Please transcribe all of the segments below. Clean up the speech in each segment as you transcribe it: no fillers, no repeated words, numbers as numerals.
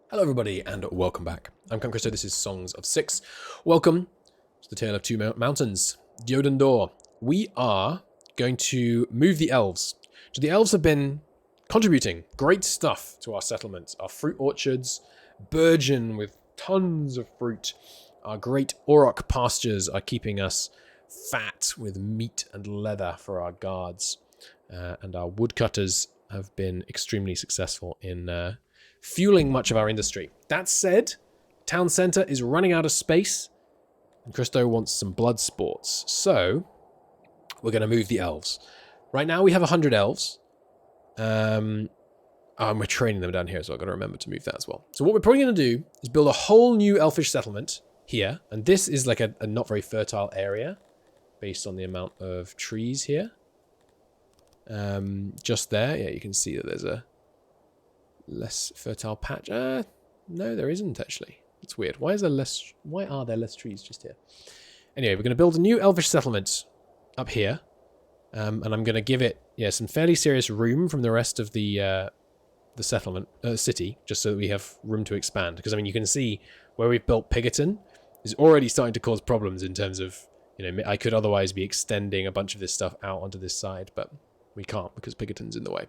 Hello everybody and welcome back. I'm Christo, this is Songs of Six. Welcome to the Tale of Two Mountains, Dundor. We are going to move the elves. So the elves have been contributing great stuff to our settlement. Our fruit orchards burgeon with tons of fruit. Our great auroch pastures are keeping us fat with meat and leather for our guards. And our woodcutters have been extremely successful in fueling much of our industry. That said, town centre is running out of space, and Christo wants some blood sports. So, we're going to move the elves. Right now, we have 100 elves. And we're training them down here, so I've got to remember to move that as well. So what we're probably going to do is build a whole new elfish settlement here. And this is like a not very fertile area, based on the amount of trees here. Just there, yeah, you can see that there's a less fertile patch. No, there isn't actually. It's weird. Why are there less trees just here? Anyway, we're going to build a new elvish settlement up here, and I'm going to give it some fairly serious room from the rest of the settlement city, just so that we have room to expand. Because I mean, you can see where we've built Pigerton is already starting to cause problems in terms of I could otherwise be extending a bunch of this stuff out onto this side, but we can't because Pigerton's in the way.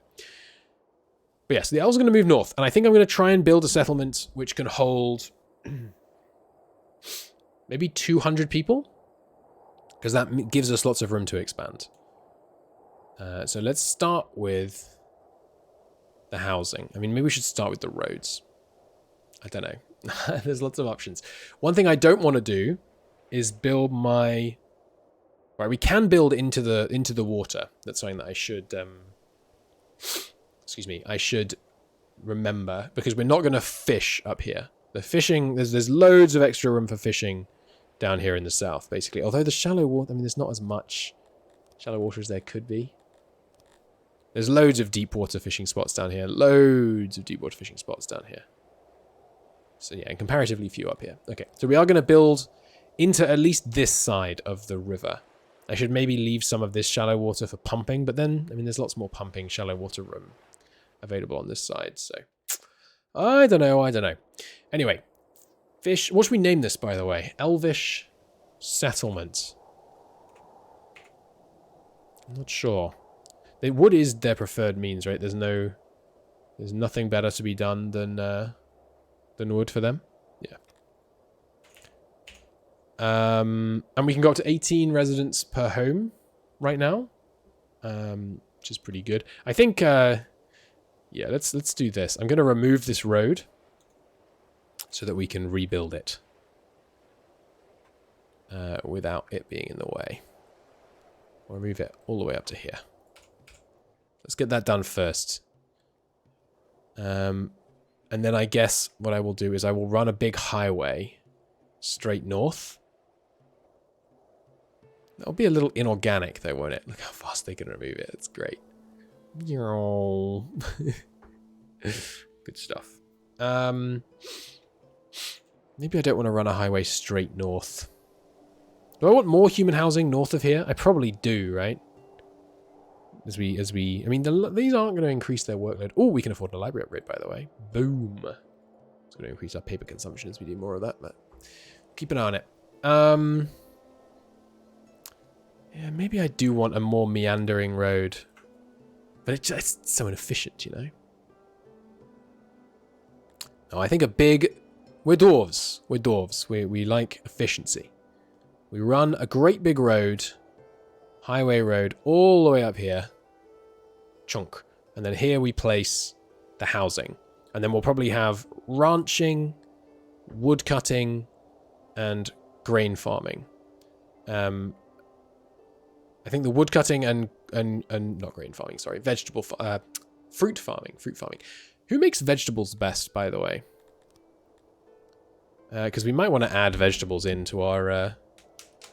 But yes, the elves are going to move north, and I think I'm going to try and build a settlement which can hold maybe 200 people, because that gives us lots of room to expand. So let's start with the housing. I mean, maybe we should start with the roads. I don't know. There's lots of options. One thing I don't want to do is build my... Right, we can build into the water. That's something that I should... Excuse me, I should remember, because we're not going to fish up here. The fishing, there's loads of extra room for fishing down here in the south, basically. Although the shallow water, I mean, there's not as much shallow water as there could be. There's loads of deep water fishing spots down here. Loads of deep water fishing spots down here. So yeah, and comparatively few up here. Okay, so we are going to build into at least this side of the river. I should maybe leave some of this shallow water for pumping, but then, I mean, there's lots more pumping shallow water room available on this side, so I don't know. Anyway, fish. What should we name this, by the way? Elvish settlement. I'm not sure. Wood is their preferred means, right? There's nothing better to be done than wood for them. Yeah. And we can go up to 18 residents per home right now, which is pretty good. I think. Yeah, let's do this. I'm going to remove this road so that we can rebuild it without it being in the way. We'll move it all the way up to here. Let's get that done first. And then I guess what I will do is I will run a big highway straight north. That'll be a little inorganic though, won't it? Look how fast they can remove it. It's great. Good stuff. Maybe I don't want to run a highway straight north. Do I want more human housing north of here? I probably do, right? I mean, these aren't going to increase their workload. Oh, we can afford a library upgrade, by the way. Boom. It's going to increase our paper consumption as we do more of that, but keep an eye on it. Yeah, maybe I do want a more meandering road. But it's just so inefficient, you know? No, I think we're dwarves. We're dwarves. We like efficiency. We run a great big road, highway road, all the way up here. Chunk. And then here we place the housing. And then we'll probably have ranching, wood cutting, and grain farming. I think the wood cutting and not grain farming, sorry, fruit farming. Who makes vegetables best, by the way? Because we might want to add vegetables into our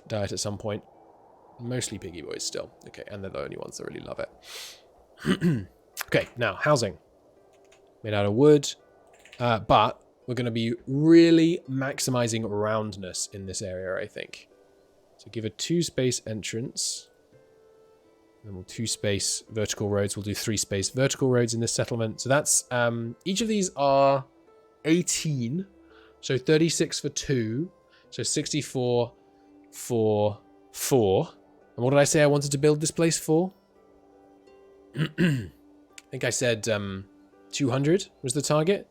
diet at some point. Mostly piggy boys still. Okay, and they're the only ones that really love it. Okay, now housing. Made out of wood, but we're going to be really maximizing roundness in this area, I think. So give a 2-space entrance. Then we'll 2-space vertical roads. We'll do 3-space vertical roads in this settlement. So that's, each of these are 18. So 36 for 2. So 64 for 4. And what did I say I wanted to build this place for? I think I said 200 was the target.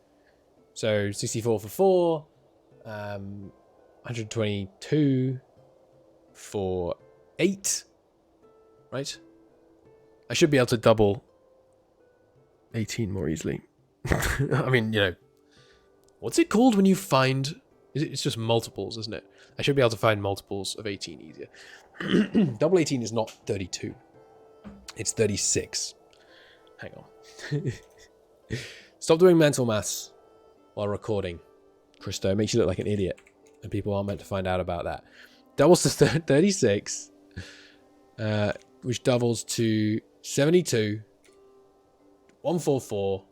So 64 for 4. 122 for 8. Right? I should be able to double 18 more easily. I mean, you know, what's it called when you find... It's just multiples, isn't it? I should be able to find multiples of 18 easier. Double 18 is not 32. It's 36. Hang on. Stop doing mental maths while recording, Christo. It makes you look like an idiot. And people aren't meant to find out about that. Doubles to 36. Which doubles to 72. 144.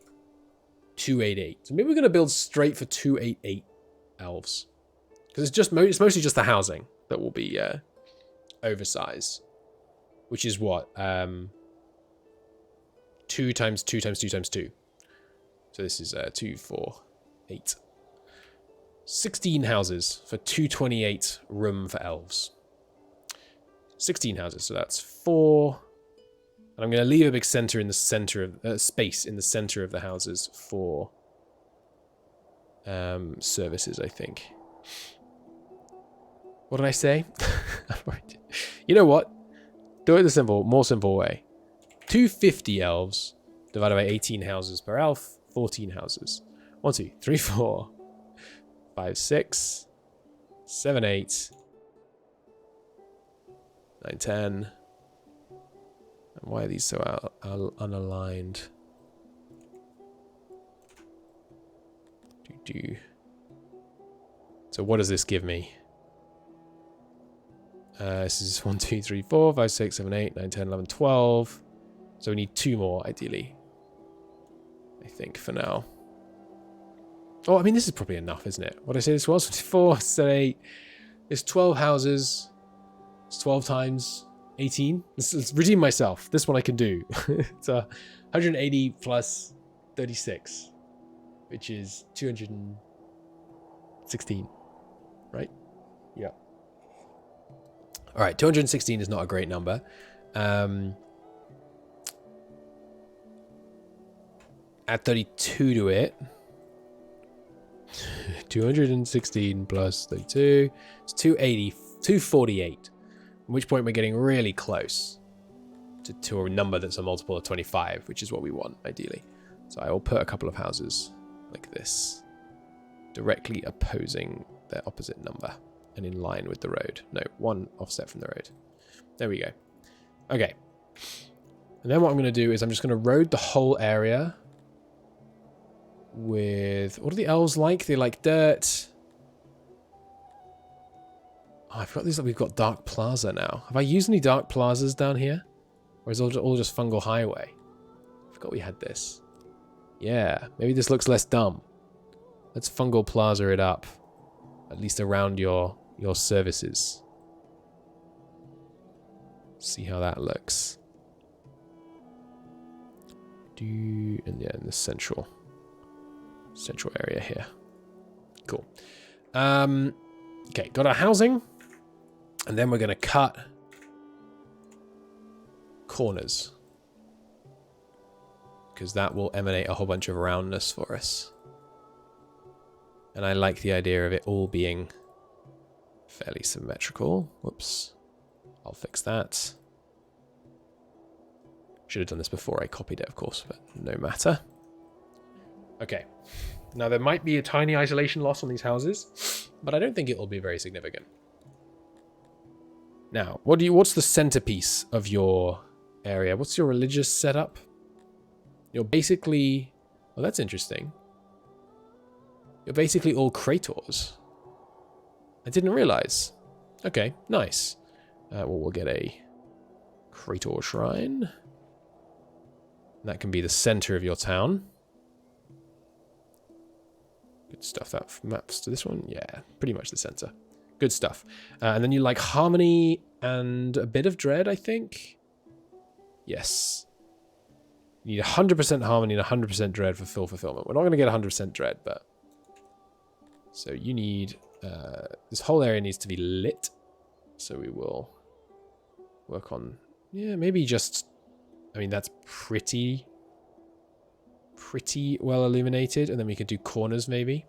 288. So maybe we're going to build straight for 288 elves. Because it's mostly just the housing that will be oversized. Which is what? 2 times 2 times 2 times 2. So this is 2, 4, 8. 16 houses for 228 room for elves. 16 houses, so that's 4. And I'm going to leave a big center in the center of space in the center of the houses for services, I think. What did I say? You know what? Do it the more simple way. 250 elves divided by 18 houses per elf, 14 houses. 1, 2, 3, 4, 5, 6, 7, 8, 9, 10. And why are these so unaligned? So what does this give me? This is 1, 2, 3, 4, 5, 6, 7, 8, 9, 10, 11, 12. So we need 2 more, ideally. I think, for now. Oh, I mean, this is probably enough, isn't it? What did I say this was? 4, 7, 8. It's 12 houses. It's 12 times 18. Let's redeem myself. This one I can do. It's 180 plus 36, which is 216, right? Yeah. All right, 216 is not a great number. Add 32 to it. 216 plus 32. It's 280, 248. At which point we're getting really close to a number that's a multiple of 25, which is what we want, ideally. So I will put a couple of houses like this, directly opposing their opposite number and in line with the road. No, one offset from the road. There we go. Okay. And then what I'm going to do is I'm just going to road the whole area with... What are the elves like? They like dirt. Oh, I forgot we've got Dark Plaza now. Have I used any Dark Plazas down here? Or is it all just Fungal Highway? I forgot we had this. Yeah, maybe this looks less dumb. Let's Fungal Plaza it up. At least around your services. See how that looks. And yeah, in the central area here. Cool. Okay, got our housing. And then we're going to cut corners. Because that will emanate a whole bunch of roundness for us. And I like the idea of it all being fairly symmetrical. Whoops. I'll fix that. Should have done this before I copied it, of course, but no matter. Okay. Now, there might be a tiny isolation loss on these houses, but I don't think it will be very significant. Now, what's the centerpiece of your area? What's your religious setup? You're basically... Well, that's interesting. You're basically all Krators. I didn't realize. Okay, nice. Well, we'll get a Krator shrine. That can be the center of your town. Good stuff. That maps to this one. Yeah, pretty much the center. Good stuff. And then you like harmony and a bit of dread, I think. Yes. You need 100% harmony and 100% dread for full fulfillment. We're not going to get 100% dread, but So you need... this whole area needs to be lit. So we will work on... Yeah, maybe just... I mean, that's pretty well illuminated. And then we could do corners, maybe.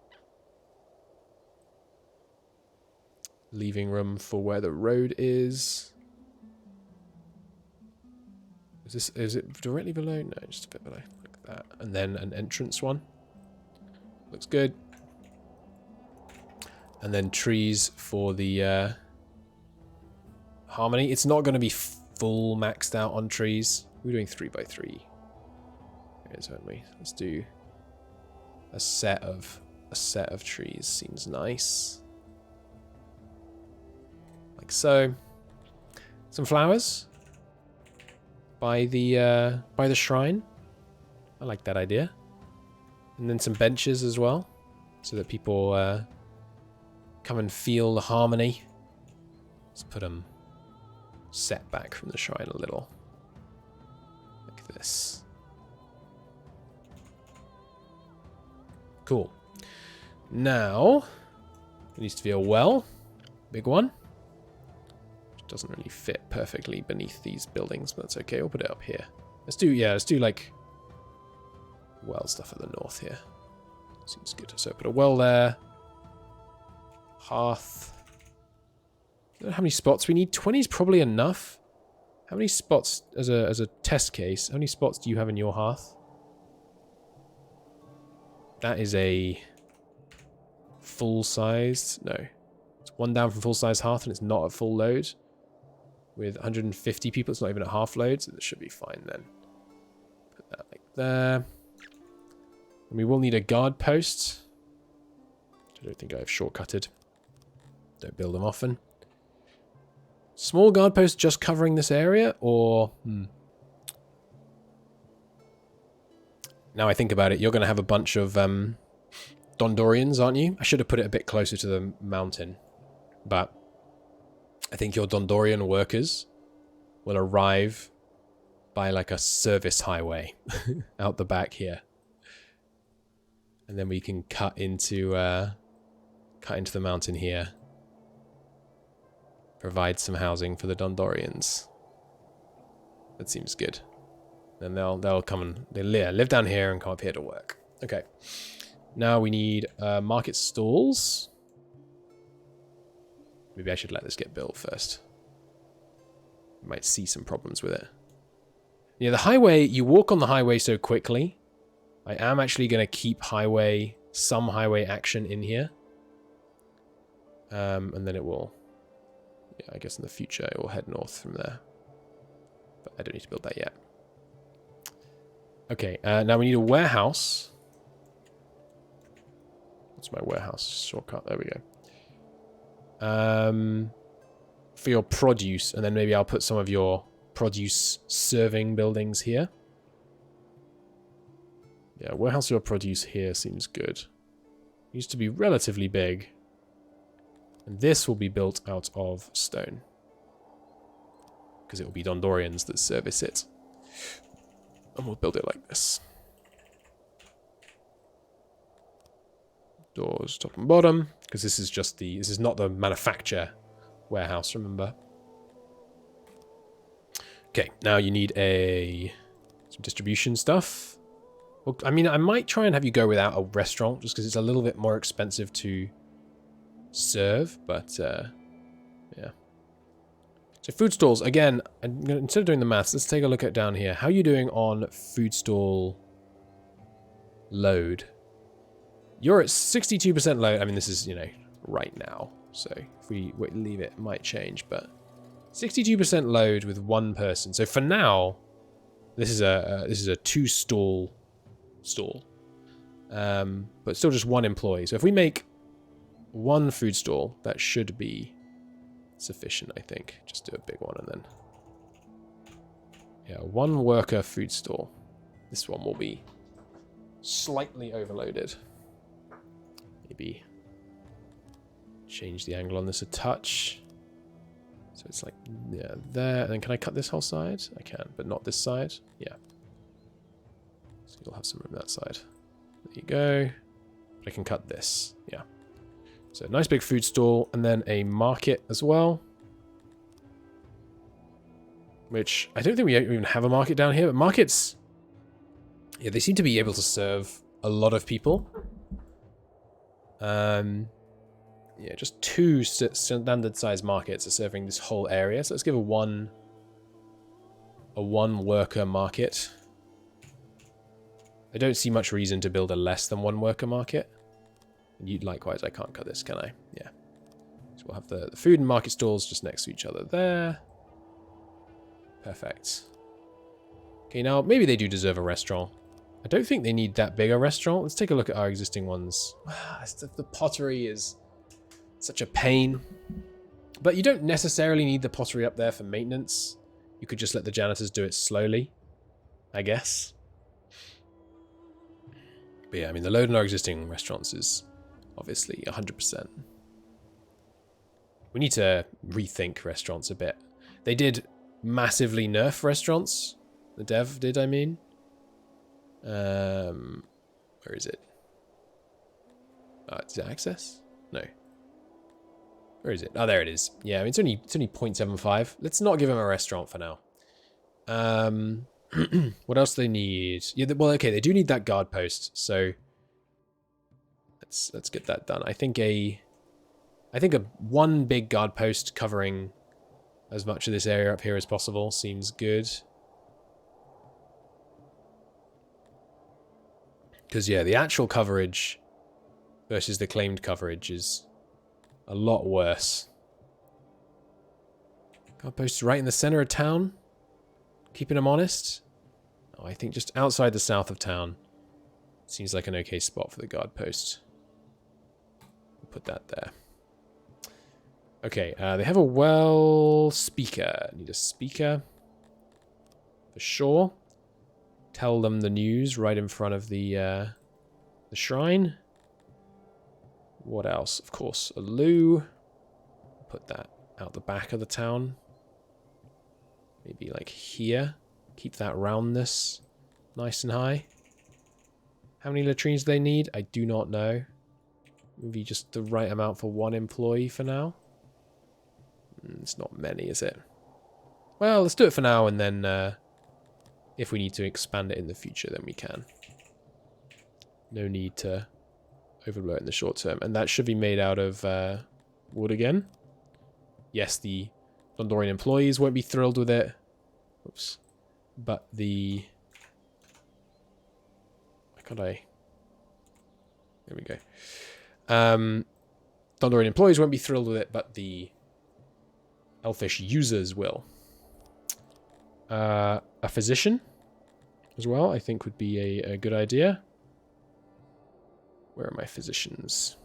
Leaving room for where the road is. Is it directly below? No, just a bit below. Like that. And then an entrance one. Looks good. And then trees for the harmony. It's not going to be full maxed out on trees. We're doing 3x3. Here's, aren't we? Let's do a set of trees. Seems nice. Like so. Some flowers by the shrine. I like that idea. And then some benches as well, so that people come and feel the harmony. Let's put them set back from the shrine a little, like this. Cool. Now, there needs to be a well, big one. Which doesn't really fit perfectly beneath these buildings, but that's okay. We'll put it up here. Let's do like well stuff at the north here. Seems good. So put a well there. Hearth. I don't know how many spots we need. 20 is probably enough. How many spots as a test case? How many spots do you have in your hearth? That is a full-sized... No. It's one down from full-size hearth and it's not at full load. With 150 people, it's not even at half load, so that should be fine then. Put that like there. And we will need a guard post. I don't think I have shortcutted. Don't build them often. Small guard post just covering this area, or... Now I think about it, you're going to have a bunch of Dundorians, aren't you? I should have put it a bit closer to the mountain. But I think your Dundorian workers will arrive by like a service highway out the back here. And then we can cut into the mountain here. Provide some housing for the Dundorians. That seems good. Then they'll come and they live down here and come up here to work. Okay. Now we need market stalls. Maybe I should let this get built first. You might see some problems with it. Yeah, the highway, you walk on the highway so quickly. I am actually going to keep some highway action in here. And then it will, yeah, I guess in the future it will head north from there. But I don't need to build that yet. Okay, now we need a warehouse. What's my warehouse shortcut? There we go. For your produce, and then maybe I'll put some of your produce serving buildings here. Yeah, warehouse your produce here seems good. It used to be relatively big. And this will be built out of stone. Because it will be Dundorians that service it. And we'll build it like this. Doors top and bottom. Because this is just this is not the manufacture warehouse, remember. Okay, now you need some distribution stuff. Well, I mean, I might try and have you go without a restaurant, just because it's a little bit more expensive to serve, but yeah. So food stalls, again, instead of doing the maths, let's take a look at down here. How are you doing on food stall load? You're at 62% load. I mean, this is, right now. So if we leave it, it might change, but 62% load with one person. So for now, this is a 2-stall stall, but still just one employee. So if we make one food stall, that should be sufficient, I think. Just do a big one and then... Yeah, one worker food stall. This one will be slightly overloaded. Maybe change the angle on this a touch. So it's like, yeah, there. And then can I cut this whole side? I can, but not this side. Yeah. So you'll have some room that side. There you go. But I can cut this. Yeah. So nice big food stall, and then a market as well. Which, I don't think we even have a market down here, but markets... Yeah, they seem to be able to serve a lot of people. Yeah, just 2 standard-sized markets are serving this whole area. So let's give a one worker market. I don't see much reason to build a less than 1 worker market. And likewise, I can't cut this, can I? Yeah. So we'll have the food and market stalls just next to each other there. Perfect. Okay, now maybe they do deserve a restaurant. I don't think they need that big a restaurant. Let's take a look at our existing ones. The pottery is such a pain. But you don't necessarily need the pottery up there for maintenance. You could just let the janitors do it slowly, I guess. But yeah, I mean, the load in our existing restaurants is obviously 100%. We need to rethink restaurants a bit. They did massively nerf restaurants. The dev did, I mean. Where is it? Is it access? No. Where is it? Oh, there it is. Yeah, I mean, it's only 0.75. Let's not give him a restaurant for now. What else do they need? Yeah, well, okay, they do need that guard post, so let's get that done. I think a one big guard post covering as much of this area up here as possible seems good. Because, yeah, the actual coverage versus the claimed coverage is a lot worse. Guard post right in the center of town. Keeping them honest. Oh, I think just outside the south of town seems like an okay spot for the guard post. We'll put that there. Okay, they have a well speaker. Need a speaker. For sure. Tell them the news right in front of the shrine. What else? Of course, a loo. Put that out the back of the town. Maybe like here. Keep that roundness nice and high. How many latrines do they need? I do not know. Maybe just the right amount for 1 employee for now. It's not many, is it? Well, let's do it for now, and then if we need to expand it in the future, then we can. No need to overblow it in the short term. And that should be made out of wood again. Yes, the Dundorian employees won't be thrilled with it. Oops. But the... Why can't I... There we go. Dundorian employees won't be thrilled with it, but the Elfish users will. A physician as well, I think would be a good idea. Where are my physicians?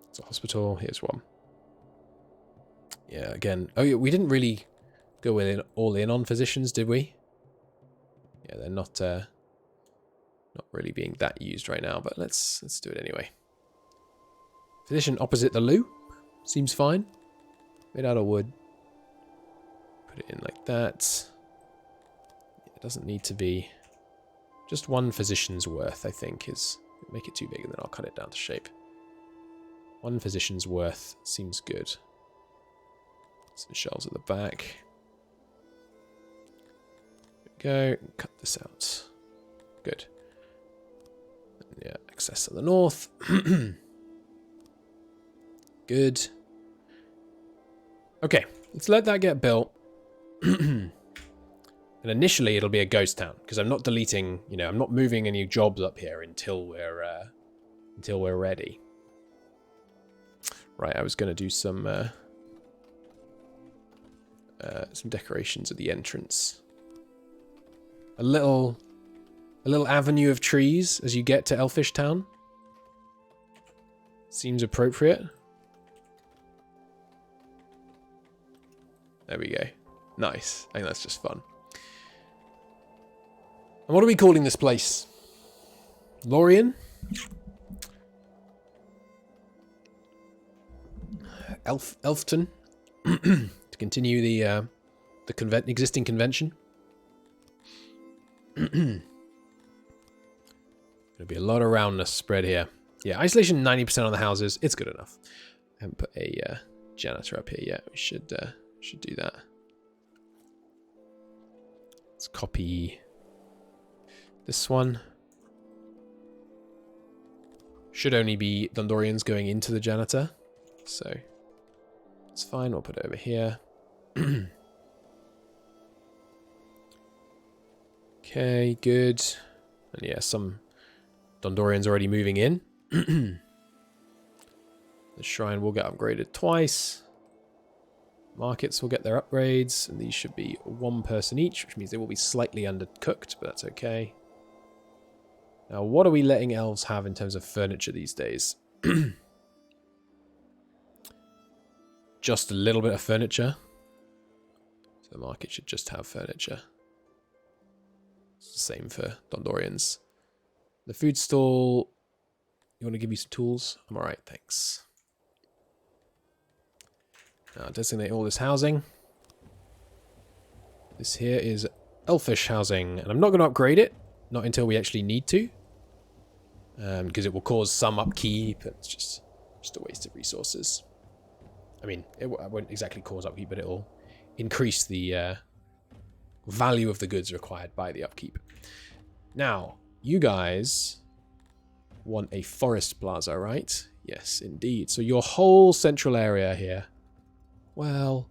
It's a hospital. Here's one. Yeah, again. Oh, yeah, we didn't really go all in on physicians, did we? Yeah, they're not really being that used right now, but let's do it anyway. Physician opposite the loo. Seems fine. Made out of wood. Put it in like that. It doesn't need to be just 1 physician's worth, I think, is... Make it too big and then I'll cut it down to shape. 1 physician's worth seems good. Some shelves at the back. There we go. Cut this out. Good. And yeah, access to the north. Good. Okay, let's let that get built. And initially it'll be a ghost town because I'm not deleting, you know, I'm not moving any jobs up here until we're ready. Right, I was going to do some decorations at the entrance. A little avenue of trees as you get to Elfish Town. Seems appropriate. There we go. Nice. I think that's just fun. And what are we calling this place? Lorien? Elfton? To continue the existing convention. Gonna be a lot of roundness spread here. Yeah, isolation 90% on the houses. It's good enough. I haven't put a janitor up here yet. We should do that. Let's copy this one. Should only be Dundorians going into the janitor. So it's fine. We'll put it over here. Okay, good. And yeah, some Dundorians already moving in. The shrine will get upgraded twice. Markets will get their upgrades, and these should be 1 person each, which means they will be slightly undercooked, but that's okay. Now, what are we letting elves have in terms of furniture these days? Just a little bit of furniture. So the market should just have furniture. Same for Dondorians. The food stall, you want to give me some tools? I'm alright, thanks. Now designate all this housing. This here is elfish housing, and I'm not going to upgrade it, not until we actually need to. Because it will cause some upkeep, and it's just a waste of resources. I mean, it won't exactly cause upkeep, but it'll increase the value of the goods required by the upkeep. Now, you guys want a forest plaza, right? Yes, indeed. So your whole central area here. Well,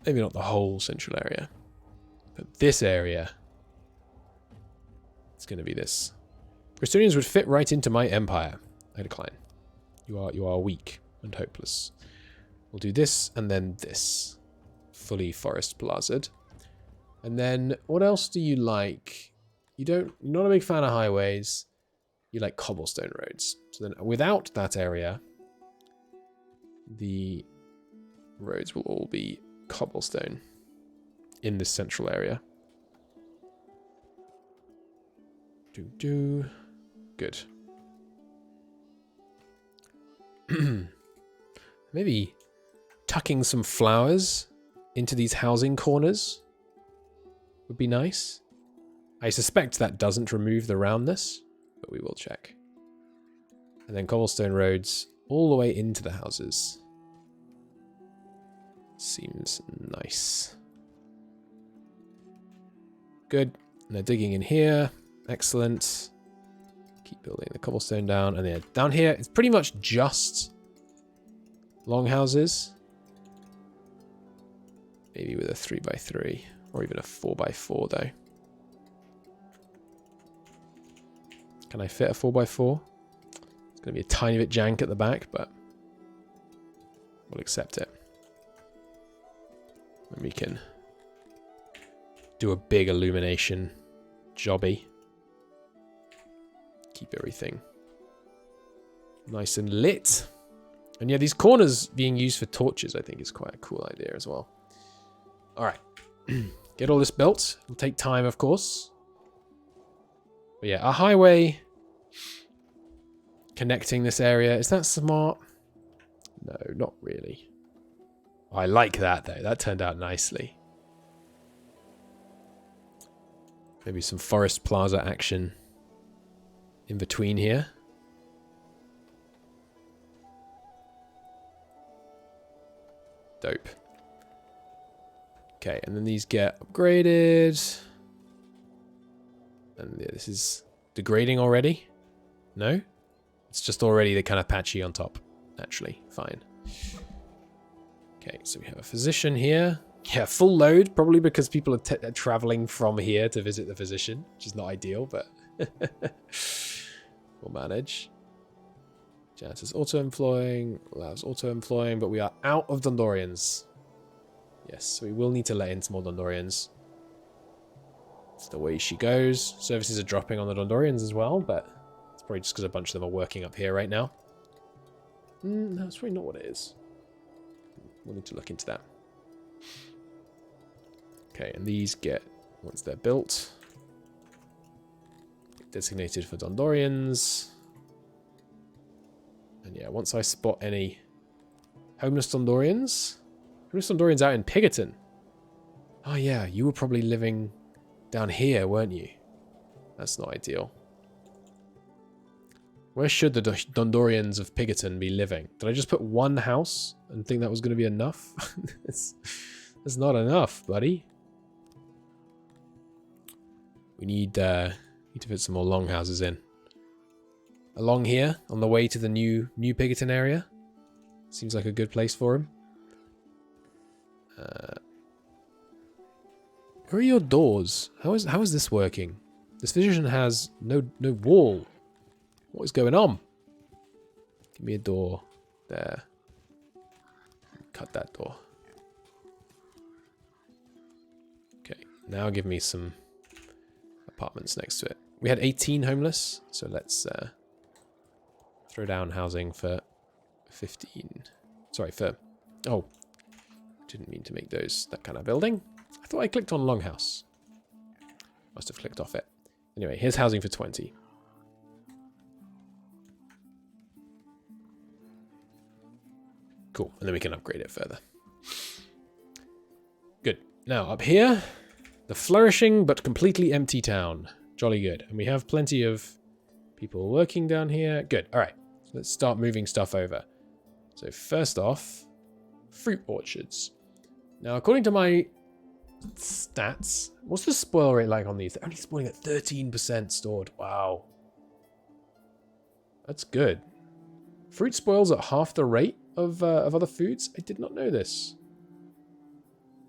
maybe not the whole central area, but this area. It's going to be this. Bristolians would fit right into my empire. I decline. You are weak and hopeless. We'll do this and then this. Fully forest plazaed. And then what else do you like? You're not a big fan of highways. You like cobblestone roads. So then without that area, the roads will all be cobblestone in this central area. Good. Maybe tucking some flowers into these housing corners would be nice. I suspect that doesn't remove the roundness, but we will check. And then cobblestone roads all the way into the houses. Seems nice. Good. And they're digging in here. Excellent. Keep building the cobblestone down. And then down here, it's pretty much just longhouses. Maybe with a 3x3 or even a 4x4 though. Can I fit a 4x4? It's going to be a tiny bit jank at the back, but we'll accept it. And we can do a big illumination jobby. Keep everything nice and lit. And yeah, these corners being used for torches, I think is quite a cool idea as well. All right. Get all this built. It'll take time, of course. But yeah, a highway connecting this area. Is that smart? No, not really. Oh, I like that, though. That turned out nicely. Maybe some forest plaza action in between here. Dope. Okay, and then these get upgraded. And yeah, this is degrading already? No? It's just already the kind of patchy on top. Naturally, fine. Okay, so we have a physician here. Yeah, full load, probably because people are traveling from here to visit the physician, which is not ideal, but we'll manage. Janitor's auto-employing, allows auto-employing, but we are out of Dundorians. Yes, so we will need to let in some more Dundorians. It's the way she goes. Services are dropping on the Dundorians as well, but it's probably just because a bunch of them are working up here right now. No, that's probably not what it is. We'll need to look into that. Okay, and these get, once they're built, designated for Dundorians. And yeah, once I spot any homeless Dundorians out in Pigerton. Oh yeah, you were probably living down here, weren't you? That's not ideal. Where should the Dundorians of Pigerton be living? Did I just put one house and think that was going to be enough? It's not enough, buddy. We need to put some more longhouses in. Along here, on the way to the new Pigerton area. Seems like a good place for him. Where are your doors? How is this working? This physician has no wall. What is going on? Give me a door there. Cut that door. Okay, now give me some apartments next to it. We had 18 homeless, so let's throw down housing for 15. Sorry, for... Oh, didn't mean to make that kind of building. I thought I clicked on Longhouse. Must have clicked off it. Anyway, here's housing for 20. Cool, and then we can upgrade it further. Good. Now, up here, the flourishing but completely empty town. Jolly good. And we have plenty of people working down here. Good, all right. Let's start moving stuff over. So first off, fruit orchards. Now, according to my stats, what's the spoil rate like on these? They're only spoiling at 13% stored. Wow. That's good. Fruit spoils at half the rate of other foods? I did not know this.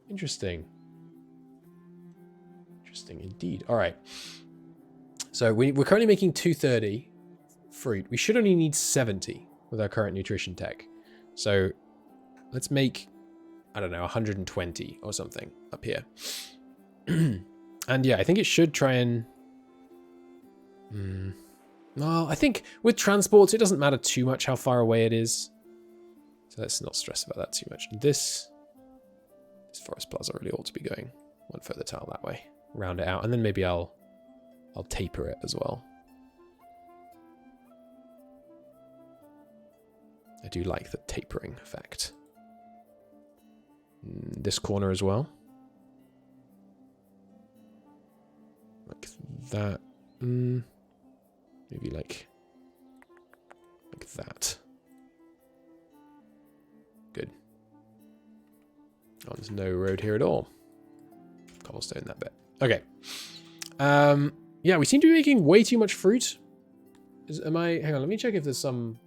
Interesting. Interesting indeed. All right. So we're currently making 230 fruit. We should only need 70 with our current nutrition tech. So let's make, I don't know, 120 or something up here. And yeah, I think it should try and... Well, I think with transports, it doesn't matter too much how far away it is. So let's not stress about that too much. This forest plaza really ought to be going one further tile that way. Round it out, and then maybe I'll taper it as well. I do like the tapering effect. This corner as well. Like that. Maybe like that. Good. Oh, there's no road here at all. Cobblestone that bit. Okay. Yeah, we seem to be making way too much fruit. Hang on, let me check if there's some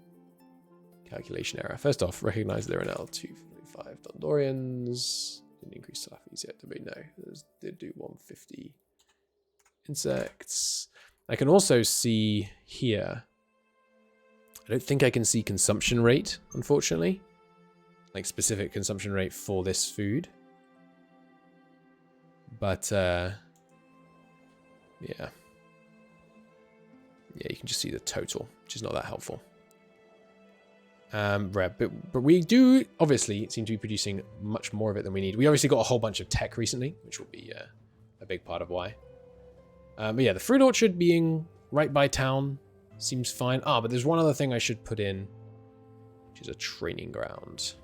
calculation error. First off, recognize they're in L245. Dundorians didn't increase telepathies yet, did we? No. They do 150 insects. I can also see here. I don't think I can see consumption rate, unfortunately. Like specific consumption rate for this food. But yeah. Yeah, you can just see the total, which is not that helpful. Right, but we do obviously seem to be producing much more of it than we need. We obviously got a whole bunch of tech recently, which will be a big part of why. But yeah, the fruit orchard being right by town seems fine. Ah, but there's one other thing I should put in, which is a training ground.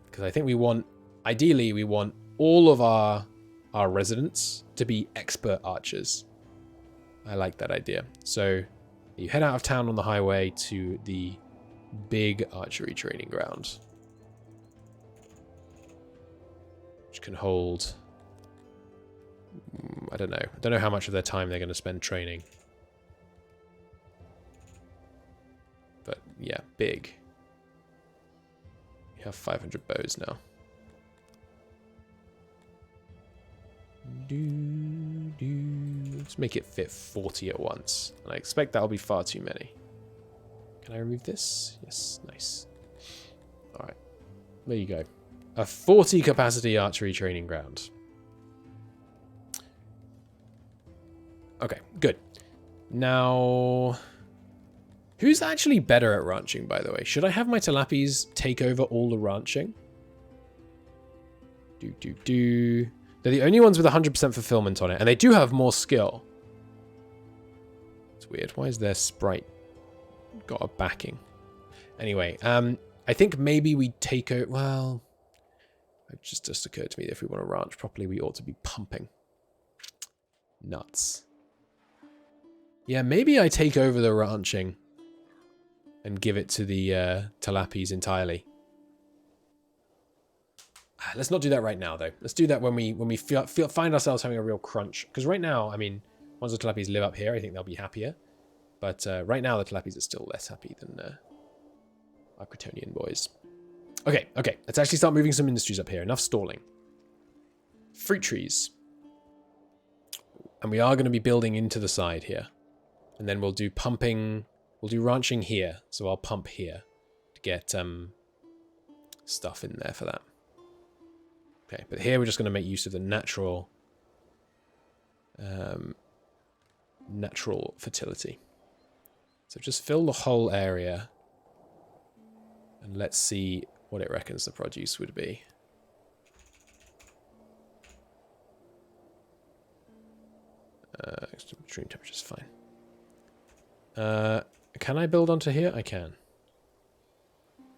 Because I think we want, ideally, we want all of our residents to be expert archers. I like that idea. So you head out of town on the highway to the big archery training ground, which can hold... I don't know how much of their time they're going to spend training. But yeah, big. We have 500 bows now. Let's make it fit 40 at once. And I expect that'll be far too many. Can I remove this? Yes, nice. Alright. There you go. A 40 capacity archery training ground. Okay, good. Now, who's actually better at ranching, by the way? Should I have my Talapis take over all the ranching? They're the only ones with 100% fulfillment on it, and they do have more skill. It's weird. Why is their sprite got a backing? Anyway, I think maybe we take over... Well, it just occurred to me that if we want to ranch properly, we ought to be pumping. Nuts. Yeah, maybe I take over the ranching and give it to the tilapis entirely. Let's not do that right now, though. Let's do that when we find ourselves having a real crunch. Because right now, I mean, once the tilapis live up here, I think they'll be happier. But right now, the tilapis are still less happy than our Cretonian boys. Okay, okay. Let's actually start moving some industries up here. Enough stalling. Fruit trees. And we are going to be building into the side here. And then we'll do pumping. We'll do ranching here. So I'll pump here to get stuff in there for that. Okay, but here we're just going to make use of the natural fertility. So just fill the whole area. And let's see what it reckons the produce would be. Extreme temperature is fine. Can I build onto here? I can.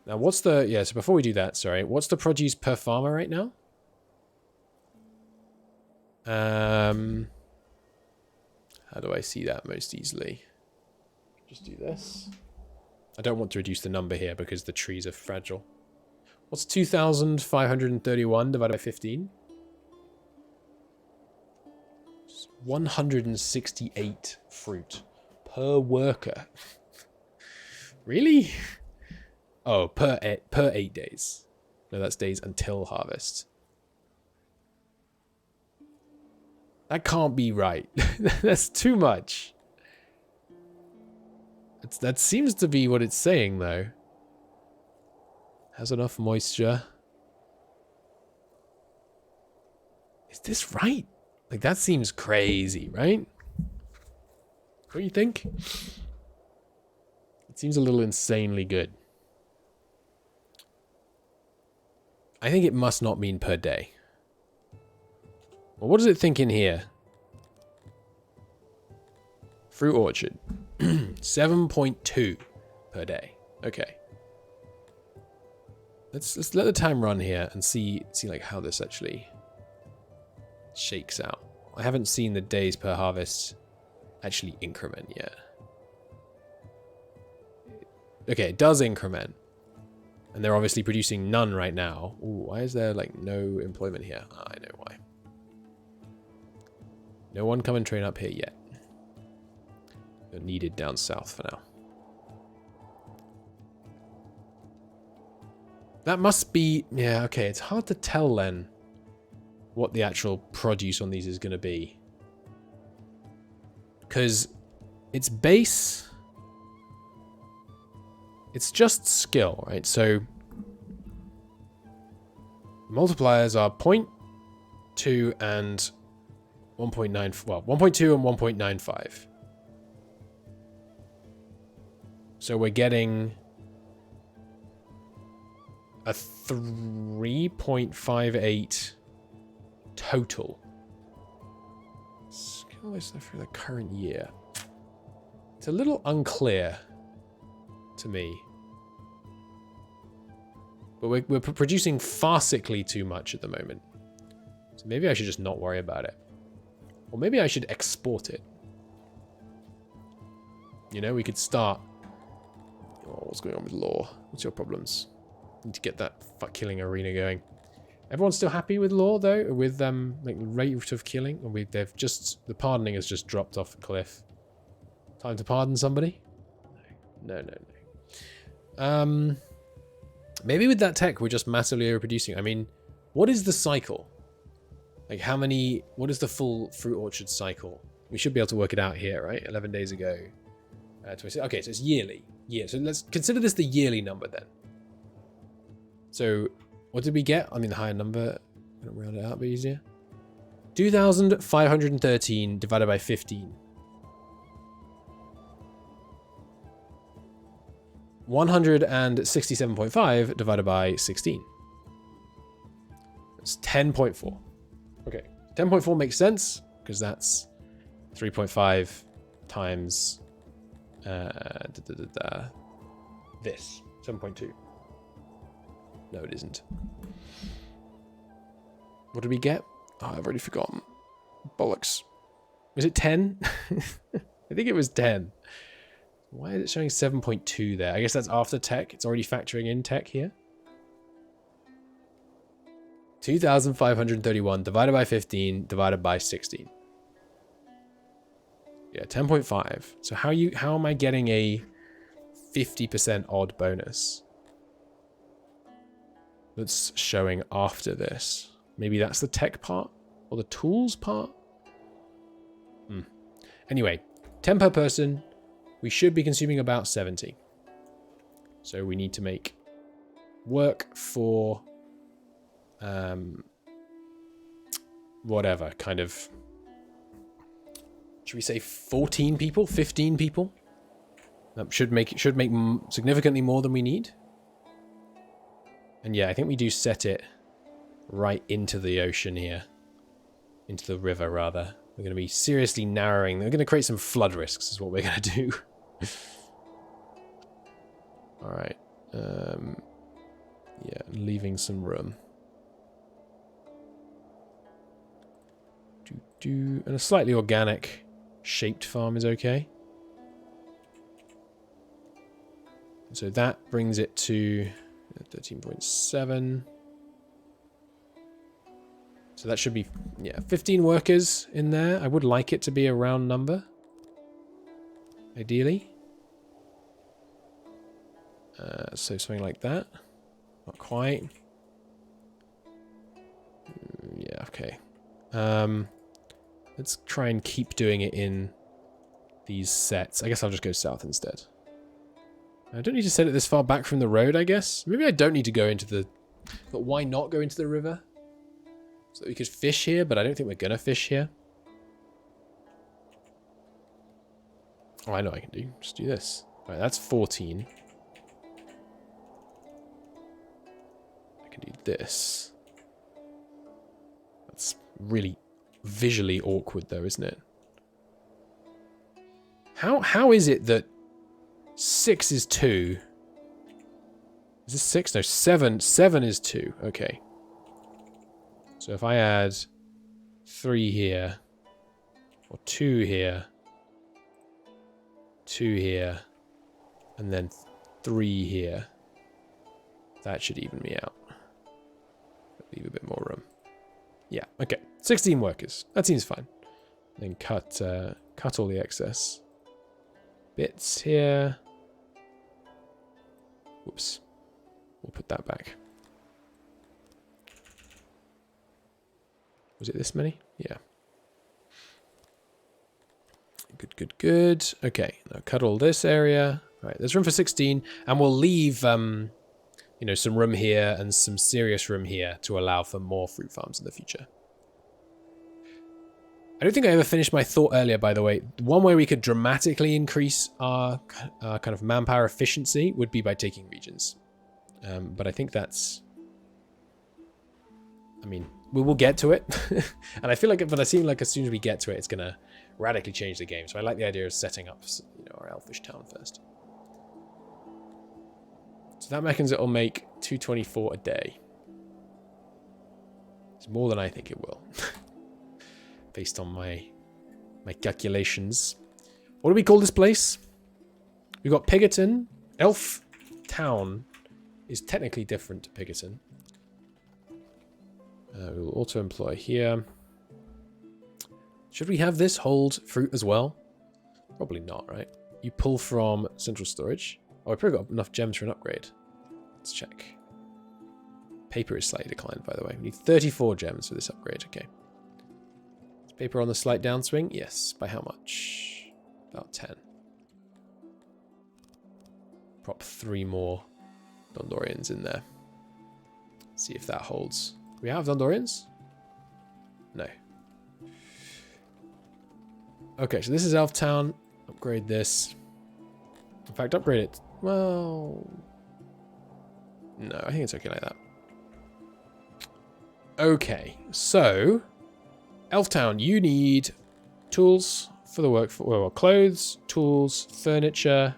Now, what's the... Yeah, so before we do that, sorry. What's the produce per farmer right now? How do I see that most easily? Just do this. I don't want to reduce the number here because the trees are fragile. What's 2,531 divided by 15? 168 fruit per worker. Really? Oh, per 8 days. No, that's days until harvest. That can't be right. That's too much. That seems to be what it's saying, though. Has enough moisture. Is this right? Like, that seems crazy, right? Don't you think? It seems a little insanely good. I think it must not mean per day. Well, what does it think in here? Fruit orchard. 7.2 per day. Okay. Let's let the time run here and see like how this actually shakes out. I haven't seen the days per harvest actually increment yet. Okay, it does increment. And they're obviously producing none right now. Ooh, why is there like no employment here? Oh, I know why. No one come and train up here yet. They're needed down south for now. That must be... Yeah, okay. It's hard to tell then what the actual produce on these is going to be. Because it's base... It's just skill, right? So multipliers are 0.2 and 1.9... Well, 1.2 and 1.95. So we're getting a 3.58 total. Skill is for the current year. It's a little unclear to me. But we're producing farcically too much at the moment. So maybe I should just not worry about it. Or maybe I should export it. You know, we could start... Oh, what's going on with law? What's your problems? Need to get that fuck killing arena going. Everyone's still happy with law though, with like rate of killing. Or they've just the pardoning has just dropped off a cliff. Time to pardon somebody? No. Maybe with that tech we're just massively overproducing. I mean, what is the cycle? Like how many? What is the full fruit orchard cycle? We should be able to work it out here, right? 11 days ago. 26. Okay, so it's yearly. Yeah, so let's consider this the yearly number then. So, what did we get? I mean, the higher number. I'm going to round it out a bit easier. 2,513 divided by 15. 167.5 divided by 16. That's 10.4. Okay, 10.4 makes sense because that's 3.5 times this 7.2. No, it isn't. What did we get? Oh, I've already forgotten. Bollocks. Was it 10? I think it was 10. Why is it showing 7.2 there? I guess that's after tech. It's already factoring in tech here. 2,531 divided by 15 divided by 16. Yeah, 10.5. So how am I getting a 50% odd bonus that's showing after this? Maybe that's the tech part or the tools part? Anyway, 10 per person. We should be consuming about 70. So we need to make work for whatever kind of, should we say 14 people, 15 people? That should make significantly more than we need. And yeah, I think we do set it right into the ocean here, into the river rather. We're going to be seriously narrowing. We're going to create some flood risks is what we're going to do. All right. Yeah, leaving some room. And a slightly organic shaped farm is okay. So that brings it to 13.7. So that should be, yeah, 15 workers in there. I would like it to be a round number, ideally. So something like that. Not quite. Yeah, okay. Let's try and keep doing it in these sets. I guess I'll just go south instead. I don't need to set it this far back from the road, I guess. Maybe I don't need to go into the... But why not go into the river? So that we could fish here, but I don't think we're going to fish here. Oh, I know what I can do. Just do this. Right, that's 14. I can do this. That's really visually awkward though, isn't it? How is it that 6 is 2? Is this 6? No, 7. 7 is 2. Okay. So if I add 3 here, or 2 here, 2 here, and then 3 here, that should even me out. Leave a bit more room. Yeah, okay. 16 workers. That seems fine. Then cut all the excess bits here. Whoops. We'll put that back. Was it this many? Yeah. Good, good, good. Okay, now cut all this area. All right, there's room for 16, and we'll leave, you know, some room here and some serious room here to allow for more fruit farms in the future. I don't think I ever finished my thought earlier, by the way. One way we could dramatically increase our kind of manpower efficiency would be by taking regions. But I think that's... I mean, we will get to it. And I feel like, but I seem like as soon as we get to it, it's going to radically change the game. So I like the idea of setting up, you know, our elfish town first. So that reckons it'll make 224 a day. It's more than I think it will. Based on my calculations. What do we call this place? We've got Pigerton. Elf Town is technically different to Pigerton. We will auto-employ here. Should we have this hold fruit as well? Probably not, right? You pull from central storage. Oh, I probably got enough gems for an upgrade. Let's check. Paper is slightly declined, by the way. We need 34 gems for this upgrade. Okay. Is paper on the slight downswing? Yes. By how much? About 10. Prop 3 more Dundorians in there. See if that holds. Do we have Dundorians? No. Okay, so this is Elf Town. Upgrade this. In fact, upgrade it. Well... No, I think it's okay like that. Okay, so... Elf Town, you need tools for the work... well, clothes, tools, furniture,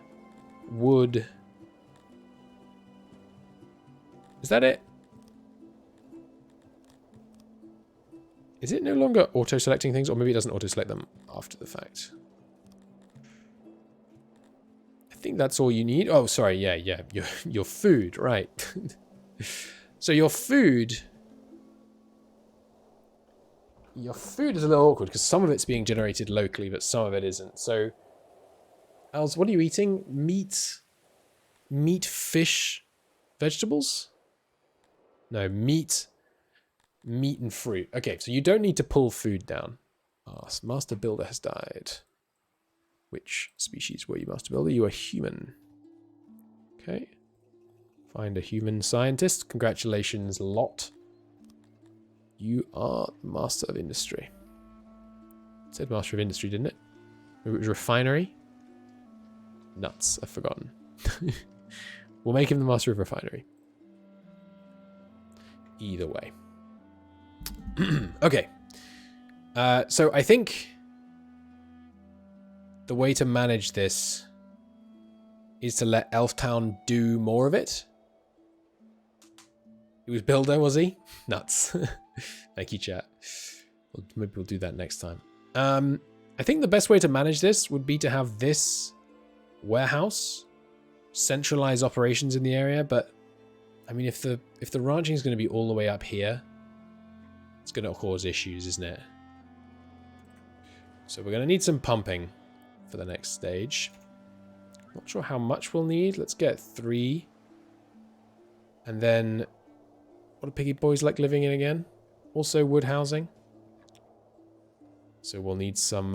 wood. Is that it? Is it no longer auto-selecting things? Or maybe it doesn't auto-select them after the fact. think that's all you need. Oh, sorry. Yeah. Your food, right. So your food is a little awkward because some of it's being generated locally, but some of it isn't. So, Els, what are you eating? Meat, fish, vegetables? No, meat and fruit. Okay, so you don't need to pull food down. Oh, Master Builder has died. Which species were you, Master Builder? You are human. Okay. Find a human scientist. Congratulations, Lot. You are Master of Industry. It said Master of Industry, didn't it? Maybe it was Refinery? Nuts, I've forgotten. We'll make him the Master of Refinery. Either way. Okay. So I think the way to manage this is to let Elftown do more of it. He was Builder, was he? Nuts. Thank you, chat. Maybe we'll do that next time. I think the best way to manage this would be to have this warehouse centralize operations in the area, but I mean, if the ranching is going to be all the way up here, it's going to cause issues, isn't it? So we're going to need some pumping for the next stage. Not sure how much we'll need. Let's get 3. And then, what do piggy boys like living in again? Also wood housing. So we'll need some,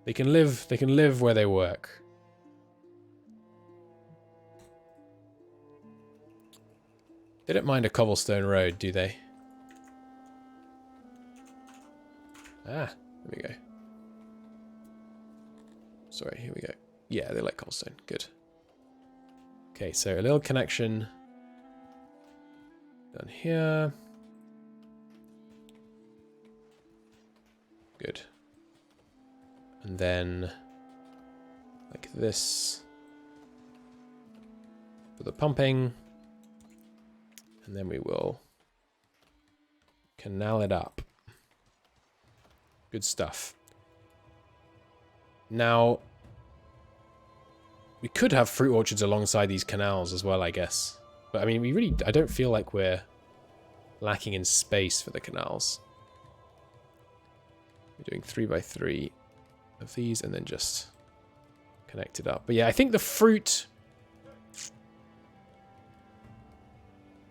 they can live where they work. They don't mind a cobblestone road, do they? Ah, there we go. Sorry, here we go. Yeah, they like cobblestone. Good. Okay, so a little connection done here. Good. And then like this for the pumping. And then we will canal it up. Good stuff. Now, we could have fruit orchards alongside these canals as well, I guess. But I mean, I don't feel like we're lacking in space for the canals. We're doing 3x3 of these and then just connect it up. But yeah, I think the fruit...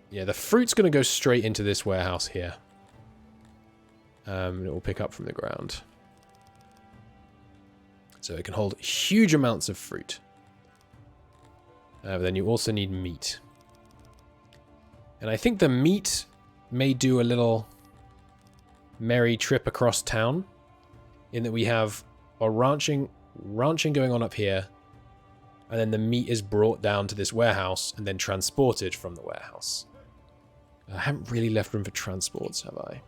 Yeah, the fruit's going to go straight into this warehouse here. And it will pick up from the ground. So it can hold huge amounts of fruit. But then you also need meat. And I think the meat may do a little merry trip across town. In that we have a ranching going on up here. And then the meat is brought down to this warehouse and then transported from the warehouse. I haven't really left room for transports, have I?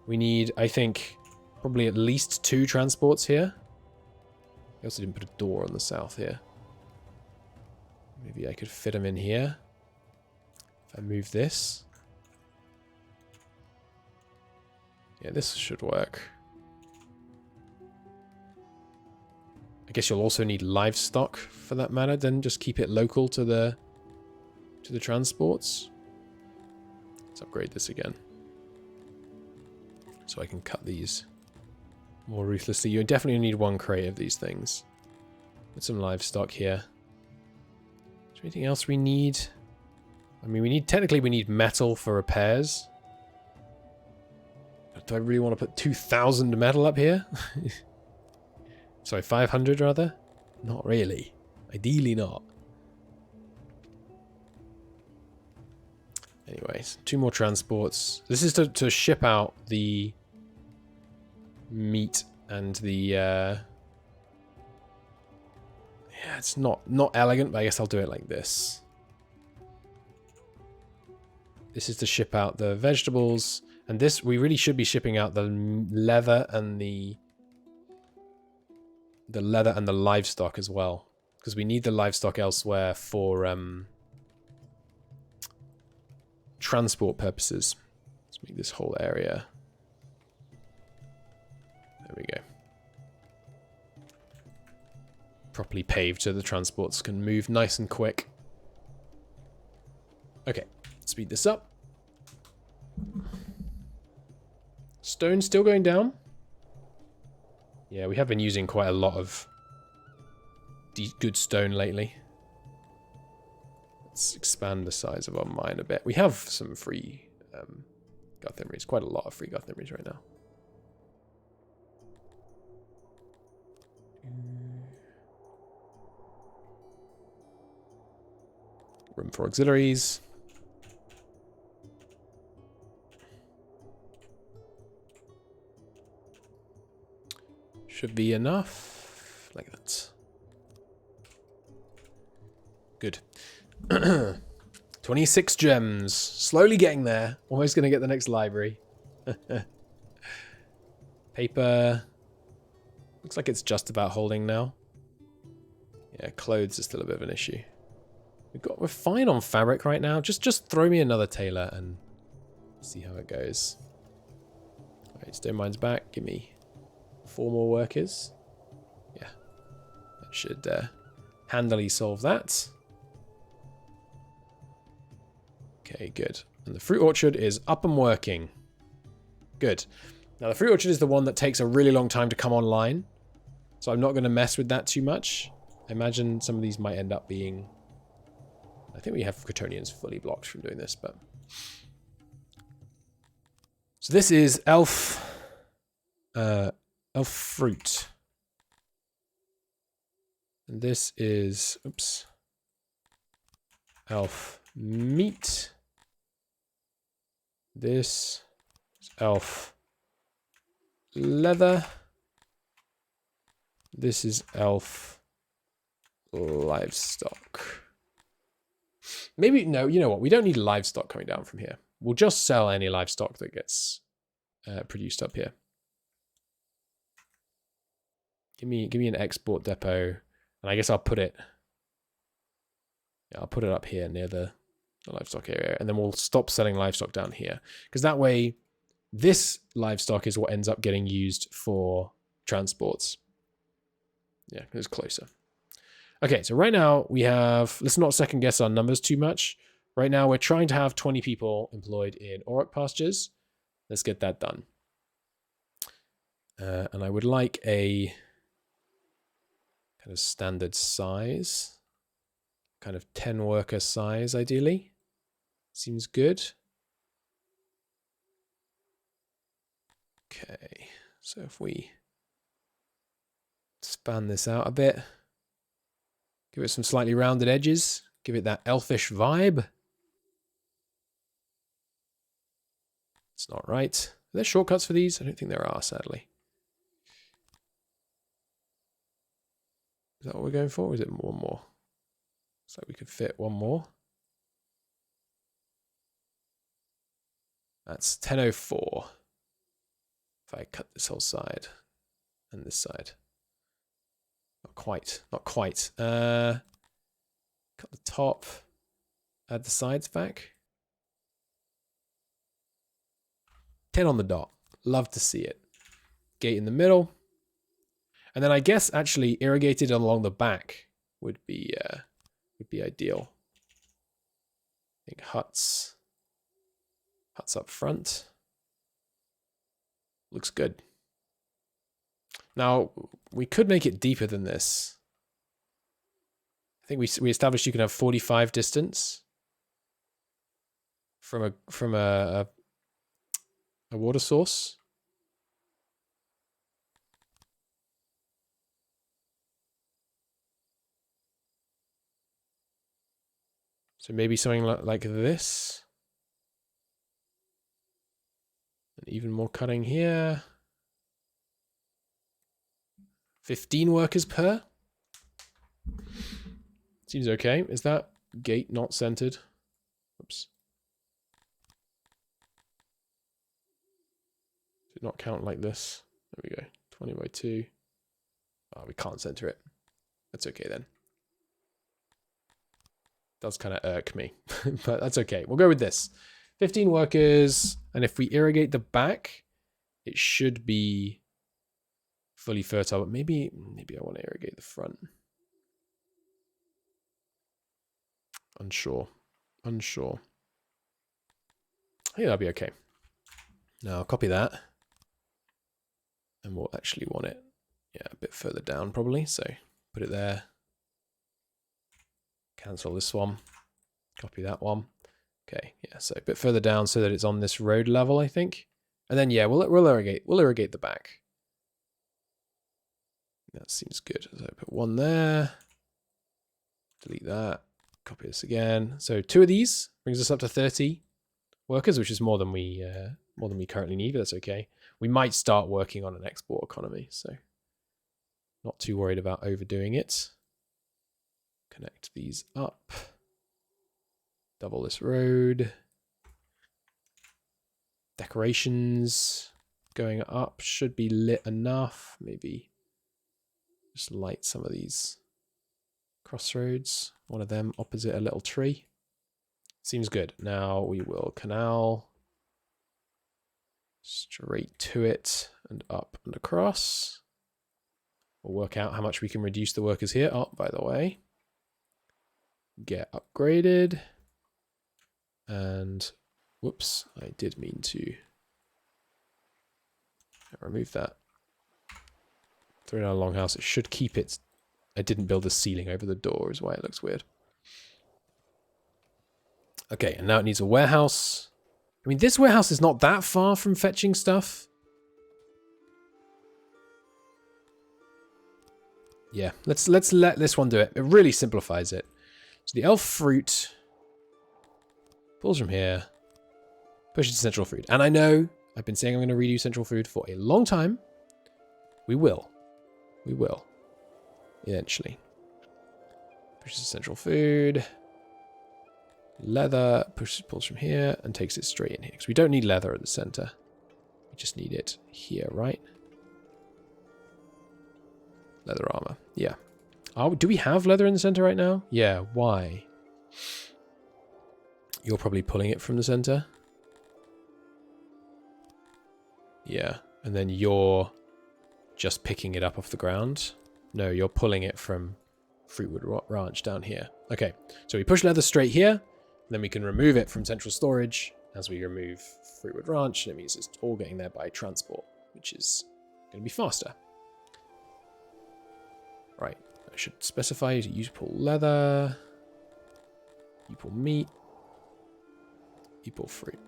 We need, I think, probably at least 2 transports here. I also didn't put a door on the south here. Maybe I could fit them in here. If I move this. Yeah, this should work. I guess you'll also need livestock for that matter, then just keep it local to the transports. Let's upgrade this again. So I can cut these more ruthlessly. You definitely need 1 crate of these things. Put some livestock here. Is there anything else we need? I mean, technically we need metal for repairs. But do I really want to put 2,000 metal up here? Sorry, 500 rather? Not really. Ideally not. Anyways, 2 more transports. This is to ship out the meat and the... Yeah, it's not elegant, but I guess I'll do it like this. This is to ship out the vegetables. And this, we really should be shipping out the leather and the livestock as well. Because we need the livestock elsewhere for... transport purposes. Let's make this whole area. There we go. properly paved so the transports can move nice and quick. Okay, speed this up. Stone still going down. Yeah, we have been using quite a lot of good stone lately. Let's expand the size of our mine a bit. We have some free Guthimries. Quite a lot of free Guthimries right now. Room for auxiliaries. Should be enough. Like that. Good. 26 gems. Slowly getting there. Almost going to get the next library. Paper. Looks like it's just about holding now. Yeah, clothes is still a bit of an issue. We're fine on fabric right now. Just throw me another tailor and see how it goes. Alright, stone mine's back. Give me 4 more workers. Yeah. That should handily solve that. Okay, good. And the fruit orchard is up and working. Good. Now the fruit orchard is the one that takes a really long time to come online. So I'm not going to mess with that too much. I imagine some of these might end up being... I think we have Crotonians fully blocked from doing this, but... So this is elf fruit. And this is, oops, elf meat. This is elf leather. This is elf livestock. Maybe, no, you know what? We don't need livestock coming down from here. We'll just sell any livestock that gets produced up here. Give me an export depot, and I guess I'll put it. Yeah, I'll put it up here near the livestock area, and then we'll stop selling livestock down here, because that way, this livestock is what ends up getting used for transports. Yeah, it's closer. Okay, so right now we have, let's not second guess our numbers too much. Right now we're trying to have 20 people employed in Auroch pastures. Let's get that done. And I would like a kind of standard size, kind of 10 worker size ideally. Seems good. Okay, so if we span this out a bit, give it some slightly rounded edges, give it that elfish vibe. It's not right. Are there shortcuts for these? I don't think there are, sadly. Is that what we're going for? Or is it one more? Looks like we could fit one more. That's 1004. If I cut this whole side and this side. Not quite. Not quite. Cut the top. Add the sides back. 10 on the dot. Love to see it. Gate in the middle. And then I guess actually irrigated along the back would be ideal. I think huts up front. Looks good. Now, we could make it deeper than this. I think we established you can have 45 distance from a water source. So maybe something like this. And even more cutting here. 15 workers per. Seems okay. Is that gate not centered? Oops. Did not count like this. There we go. 20 by 2. Oh, we can't center it. That's okay then. Does kind of irk me, but that's okay. We'll go with this. 15 workers, and if we irrigate the back, it should be fully fertile, but maybe I want to irrigate the front. Unsure. Unsure. I think that'll be okay. Now, I'll copy that. And we'll actually want it, yeah, a bit further down probably. So put it there. Cancel this one. Copy that one. Okay, yeah, so a bit further down so that it's on this road level, I think. And then, yeah, we'll irrigate the back. That seems good. So put one there. Delete that. Copy this again. So 2 of these brings us up to 30 workers, which is more than we currently need, but that's okay. We might start working on an export economy, so not too worried about overdoing it. Connect these up. Double this road. Decorations going up should be lit enough. Maybe just light some of these crossroads. One of them opposite a little tree. Seems good. Now we will canal straight to it and up and across. We'll work out how much we can reduce the workers here. Oh, by the way, get upgraded. And whoops, I did mean to remove that. Throw down a longhouse. It should keep it. I didn't build a ceiling over the door, is why it looks weird. Okay, and now it needs a warehouse. I mean, this warehouse is not that far from fetching stuff. Yeah, let's let this one do it. It really simplifies it. So the elf fruit pulls from here, pushes to central food. And I know I've been saying I'm going to redo central food for a long time. We will. We will. Eventually. Pushes to central food. Leather pulls from here and takes it straight in here. Because we don't need leather at the center. We just need it here, right? Leather armor. Yeah. Oh, do we have leather in the center right now? Yeah, why? You're probably pulling it from the center. Yeah, and then you're just picking it up off the ground. No, you're pulling it from Fruitwood Ranch down here. Okay, so we push leather straight here. Then we can remove it from central storage as we remove Fruitwood Ranch. And it means it's all getting there by transport, which is going to be faster. Right, I should specify to use pull leather. You pull meat. You pull fruit.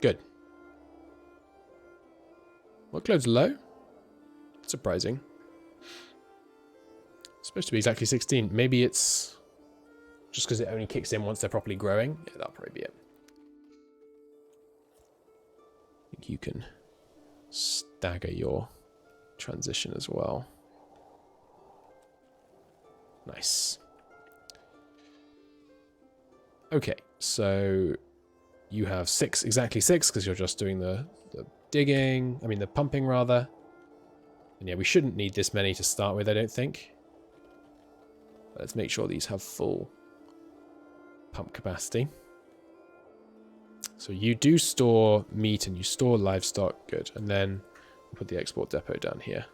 Good. Workload's low. Surprising. It's supposed to be exactly 16. Maybe it's just because it only kicks in once they're properly growing. Yeah, that'll probably be it. I think you can stagger your transition as well. Nice. Okay, so you have exactly six, because you're just doing the digging, the pumping rather. And yeah, we shouldn't need this many to start with, I don't think. But let's make sure these have full pump capacity. So you do store meat and you store livestock, good. And then we'll put the export depot down here.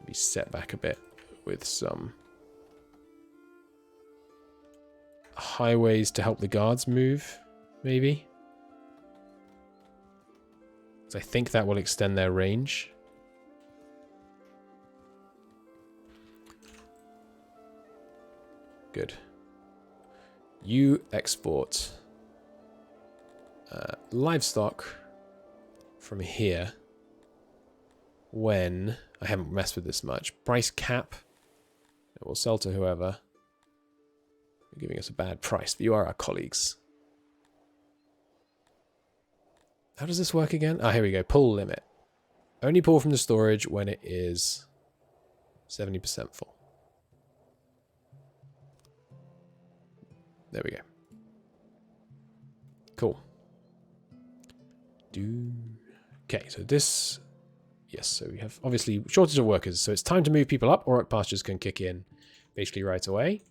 Be set back a bit with some highways to help the guards move, maybe. So I think that will extend their range. Good. You export livestock from here when I haven't messed with this much. Price cap. It will sell to whoever. You're giving us a bad price, but you are our colleagues. How does this work again? Ah, here we go. Pull limit. Only pull from the storage when it is 70% full. There we go. Cool. Okay, so this... Yes, so we have obviously shortage of workers, so it's time to move people up. Auroch pastures can kick in basically right away.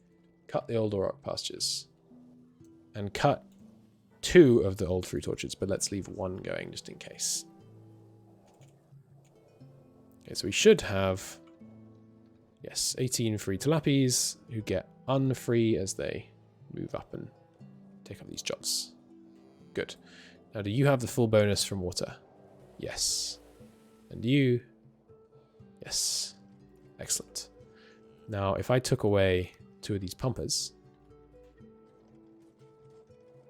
Cut the old Auroch pastures. And cut 2 of the old fruit orchards, but let's leave 1 going just in case. Okay, so we should have Yes, 18 free Talapies who get unfree as they move up and take up these jobs. Good. Now, do you have the full bonus from water? Yes. And you? Yes. Excellent. Now, if I took away 2 of these pumpers,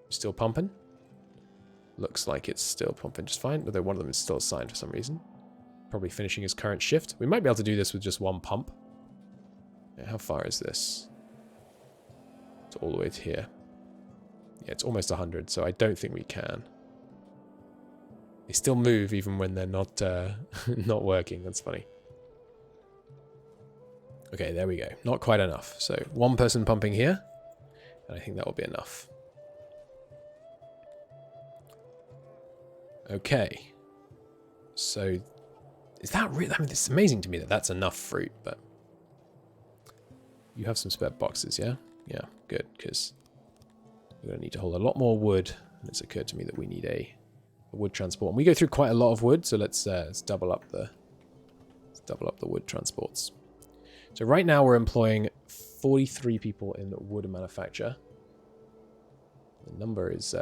still pumping? Looks like it's still pumping just fine, although one of them is still assigned for some reason. Probably finishing his current shift. We might be able to do this with just 1 pump. Yeah, how far is this? It's all the way to here. Yeah, it's almost 100, so I don't think we can. They still move even when they're not not working. That's funny. Okay, there we go. Not quite enough. So 1 person pumping here, and I think that will be enough. Okay. So is that really? I mean, it's amazing to me that that's enough fruit, but you have some spare boxes, yeah? Yeah, good, because we're going to need to hold a lot more wood, and it's occurred to me that we need a wood transport. And we go through quite a lot of wood, so let's double up the wood transports. So right now we're employing 43 people in wood manufacture. The number is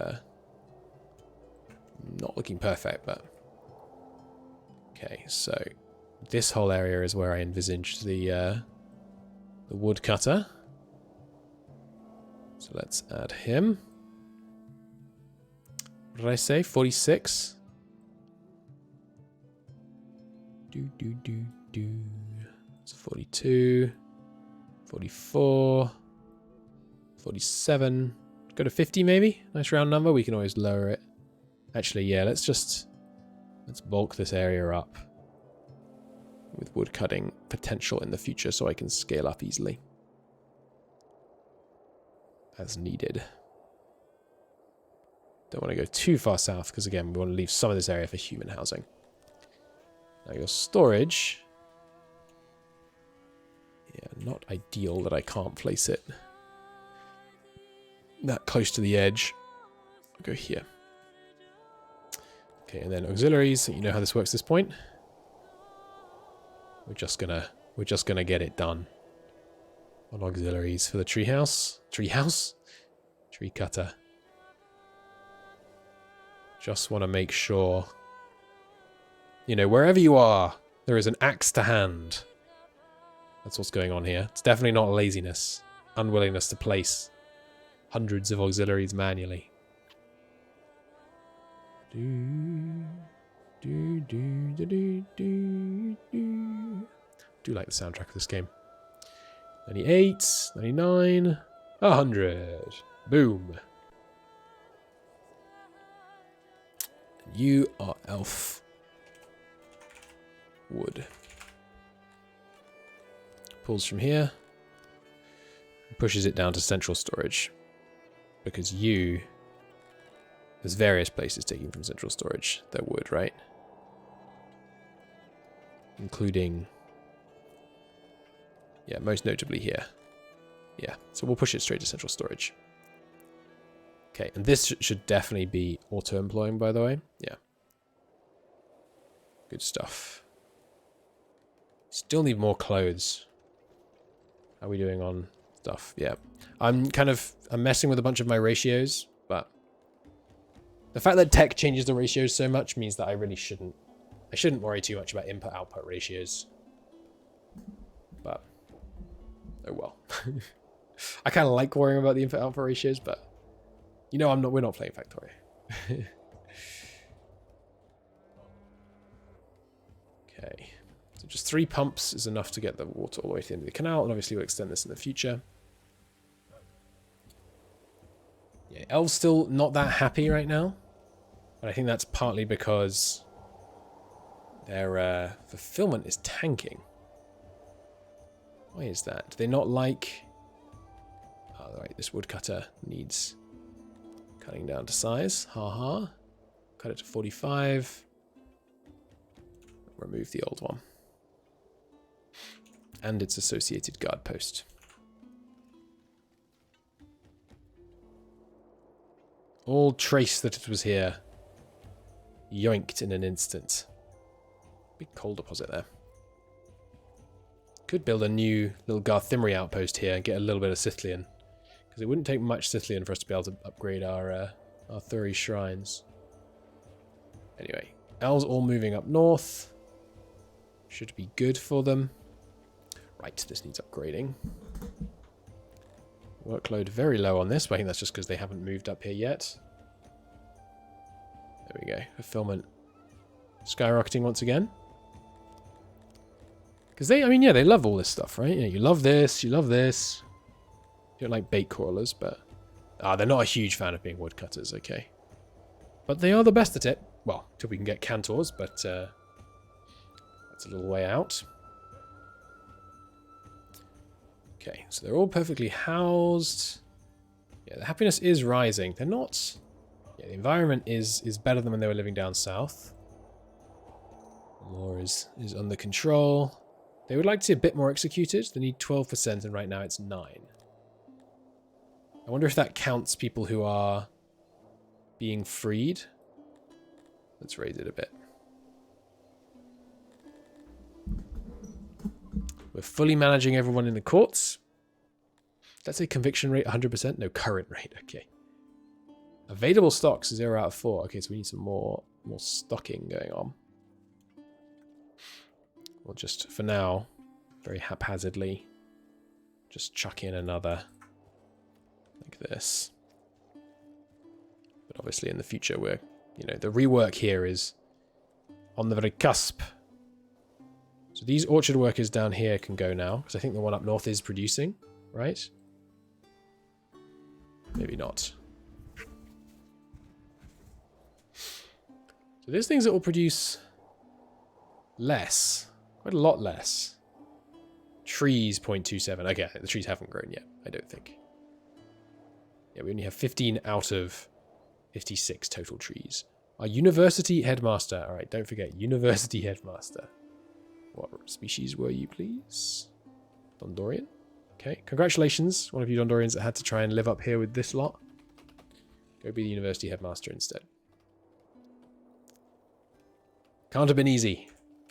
not looking perfect, but okay. So this whole area is where I envisaged the woodcutter. So let's add him. What did I say? 46? It's 42. 44. 47. Go to 50 maybe? Nice round number. We can always lower it. Actually, yeah, let's bulk this area up with wood cutting potential in the future so I can scale up easily as needed. Don't want to go too far south because, again, we want to leave some of this area for human housing. Now your storage. Yeah, not ideal that I can't place it that close to the edge. I'll go here. Okay, and then auxiliaries. You know how this works at this point. We're just gonna get it done on auxiliaries for the treehouse. Tree cutter. Just want to make sure, you know, wherever you are, there is an axe to hand. That's what's going on here. It's definitely not laziness, unwillingness to place hundreds of auxiliaries manually. Do like the soundtrack of this game. 98, 99, 100. Boom. You are elf wood. Pulls from here. Pushes it down to central storage. Because there's various places taking from central storage their wood, right? Including, yeah, most notably here. Yeah, so we'll push it straight to central storage. Okay, and this should definitely be auto-employing, by the way. Yeah. Good stuff. Still need more clothes. How are we doing on stuff? Yeah. I'm messing with a bunch of my ratios, but the fact that tech changes the ratios so much means that I really shouldn't worry too much about input-output ratios. But, oh well. I kind of like worrying about the input-output ratios, but you know, we're not playing Factorio. Okay. So just 3 pumps is enough to get the water all the way to the end of the canal, and obviously we'll extend this in the future. Yeah, Elves still not that happy right now. But I think that's partly because their fulfillment is tanking. Why is that? Do they not like... Oh, right, this woodcutter needs cutting down to size. Haha. Cut it to 45. Remove the old one. And its associated guard post. All trace that it was here. Yoinked in an instant. Big coal deposit there. Could build a new little Garthimri outpost here and get a little bit of Scythian. Because it wouldn't take much Scythian for us to be able to upgrade our Thuri shrines. Anyway, elves all moving up north. Should be good for them. Right, this needs upgrading. Workload very low on this, but I think that's just because they haven't moved up here yet. There we go. Fulfillment skyrocketing once again. Because they, I mean, yeah, they love all this stuff, right? You know, you love this, you love this. You don't like bait crawlers, but... they're not a huge fan of being woodcutters, okay. But they are the best at it. Well, till we can get cantors, but that's a little way out. Okay, so they're all perfectly housed. Yeah, the happiness is rising. They're not... Yeah, the environment is better than when they were living down south. The law is under control. They would like to see a bit more executed. They need 12%, and right now it's 9. I wonder if that counts people who are being freed. Let's raise it a bit. We're fully managing everyone in the courts. Let's say conviction rate 100%. No, current rate. Okay. Available stocks 0 out of 4. Okay, so we need some more stocking going on. We'll just, for now, very haphazardly, just chuck in another like this. But obviously in the future we're, you know, the rework here is on the very cusp. So these orchard workers down here can go now, because I think the one up north is producing, right? Maybe not. So there's things that will produce less. Quite a lot less. Trees, 0.27. Okay, the trees haven't grown yet, I don't think. Yeah, we only have 15 out of 56 total trees. Our university headmaster. Alright, don't forget, university headmaster. What species were you, please? Dundorian? Okay, congratulations, one of you Dundorians that had to try and live up here with this lot. Go be the university headmaster instead. Can't have been easy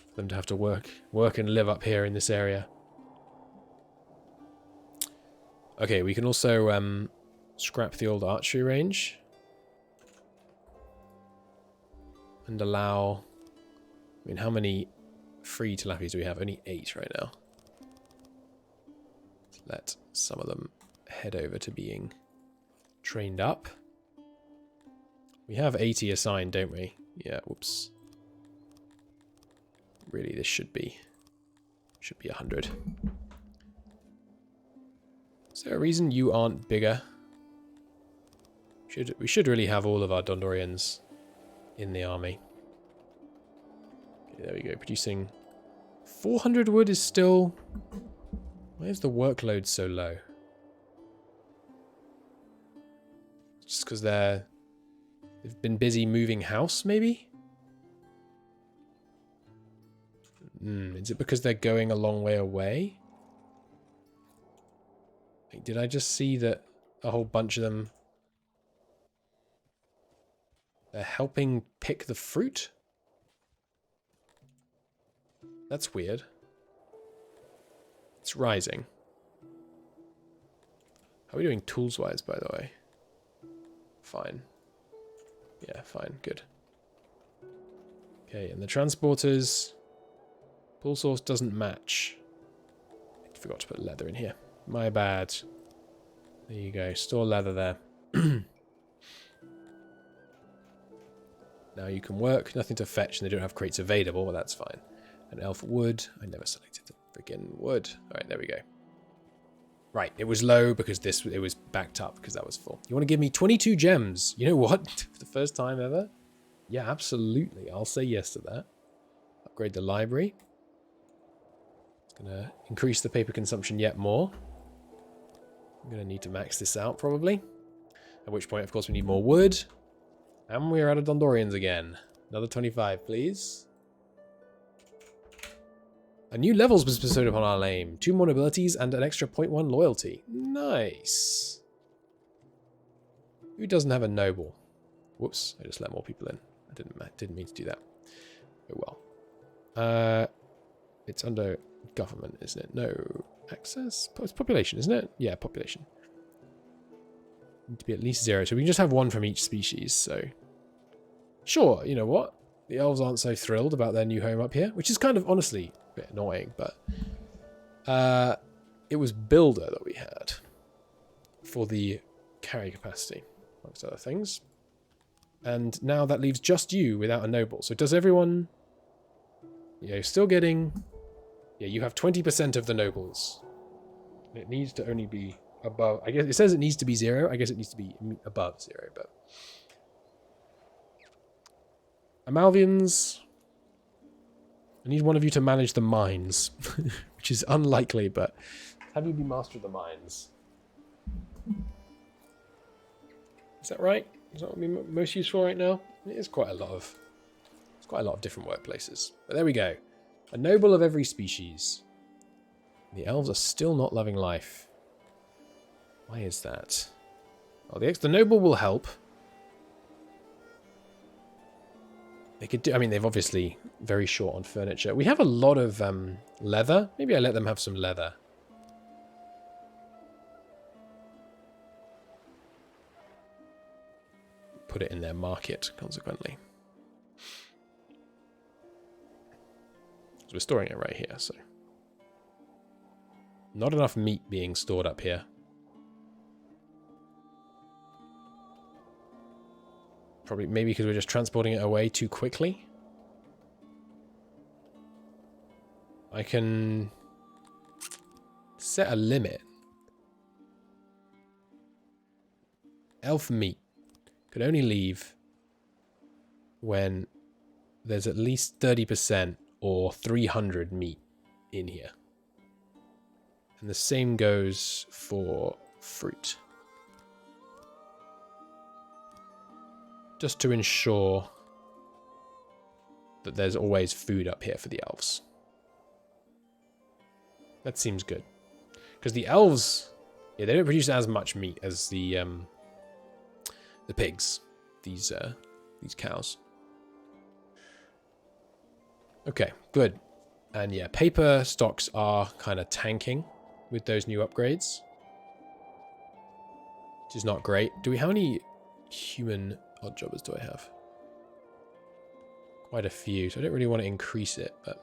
for them to have to work and live up here in this area. Okay, we can also scrap the old archery range. And allow... I mean, how many free tilapies do we have? Only 8 right now. Let some of them head over to being trained up. We have 80 assigned, don't we? Yeah, whoops. Really, this should be 100. Is there a reason you aren't bigger? We should really have all of our Dundorians in the army. Okay, there we go. Producing 400 wood is still... Why is the workload so low? Just because they've been busy moving house, maybe? Is it because they're going a long way away? Wait, did I just see that a whole bunch of them... They're helping pick the fruit? That's weird. It's rising. How are we doing tools-wise, by the way? Fine. Yeah, fine. Good. Okay, and the transporters... Pull source doesn't match. I forgot to put leather in here. My bad. There you go. Store leather there. Now you can work. Nothing to fetch, and they don't have crates available, but that's fine. And elf wood. I never selected the freaking wood. Alright, there we go. Right, it was low because it was backed up because that was full. You want to give me 22 gems? You know what? For the first time ever? Yeah, absolutely. I'll say yes to that. Upgrade the library. It's going to increase the paper consumption yet more. I'm going to need to max this out probably. At which point, of course, we need more wood. And we're out of Dundorians again. Another 25, please. A new levels was bestowed upon our name. 2 more abilities and an extra 0.1 loyalty. Nice. Who doesn't have a noble? Whoops, I just let more people in. I didn't mean to do that. Oh well. It's under Government, isn't it? No. Access? It's population, isn't it? Yeah, population. Need to be at least 0. So we can just have 1 from each species, so... Sure, you know what? The elves aren't so thrilled about their new home up here, which is kind of, honestly, a bit annoying, but... it was Builder that we had for the carry capacity, amongst other things. And now that leaves just you without a noble. So does everyone... Yeah, you're still getting... Yeah, you have 20% of the nobles. It needs to only be above... I guess it says it needs to be 0. I guess it needs to be above 0, but... Amalvians... I need one of you to manage the mines. Which is unlikely, but... Have you be master of the mines? Is that right? Is that what would be most useful right now? It is quite a lot of... It's quite a lot of different workplaces. But there we go. A noble of every species. The elves are still not loving life. Why is that? Well, the noble will help. They could do... I mean, they've obviously very short on furniture. We have a lot of leather. Maybe I let them have some leather. Put it in their market, consequently. So we're storing it right here, so... Not enough meat being stored up here. Probably, maybe because we're just transporting it away too quickly. I can... set a limit. Elf meat could only leave when there's at least 30% or 300 meat in here. And the same goes for fruit. Just to ensure that there's always food up here for the elves. That seems good. Because the elves, yeah, they don't produce as much meat as the pigs. These cows. Okay, good. And yeah, paper stocks are kind of tanking with those new upgrades. Which is not great. How many human odd jobbers do I have? Quite a few, so I don't really want to increase it, but...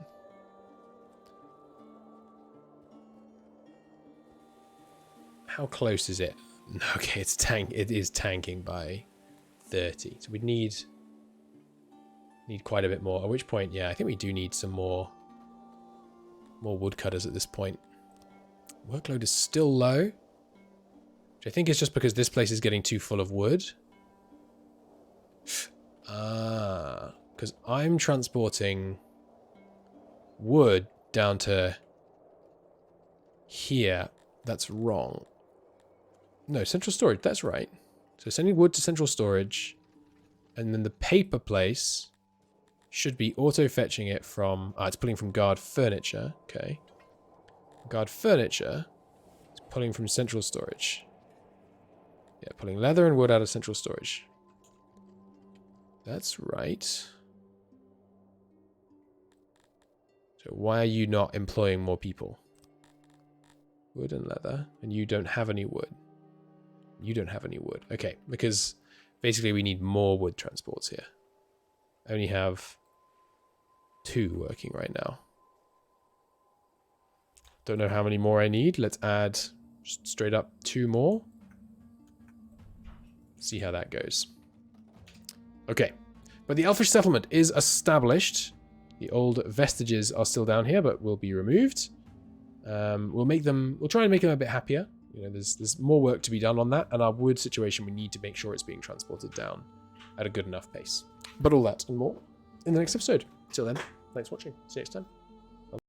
How close is it? Okay, it is tanking by 30. So we'd need quite a bit more. At which point, yeah, I think we do need some more woodcutters at this point. Workload is still low, which I think is just because this place is getting too full of wood. Because I'm transporting wood down to here. That's wrong. No, central storage, that's right. So sending wood to central storage, and then the paper place should be auto-fetching it from... it's pulling from guard furniture, okay. Guard furniture is pulling from central storage. Yeah, pulling leather and wood out of central storage. That's right. So why are you not employing more people? Wood and leather, and you don't have any wood. You don't have any wood. Okay, because basically we need more wood transports here. I only have 2 working right now. Don't know how many more I need. Let's add straight up 2 more. See how that goes. Okay, but the Elfish settlement is established. The old vestiges are still down here, but will be removed. We'll try and make them a bit happier. You know, there's more work to be done on that, and our wood situation, we need to make sure it's being transported down at a good enough pace. But all that and more in the next episode. Till then, thanks for watching. See you next time.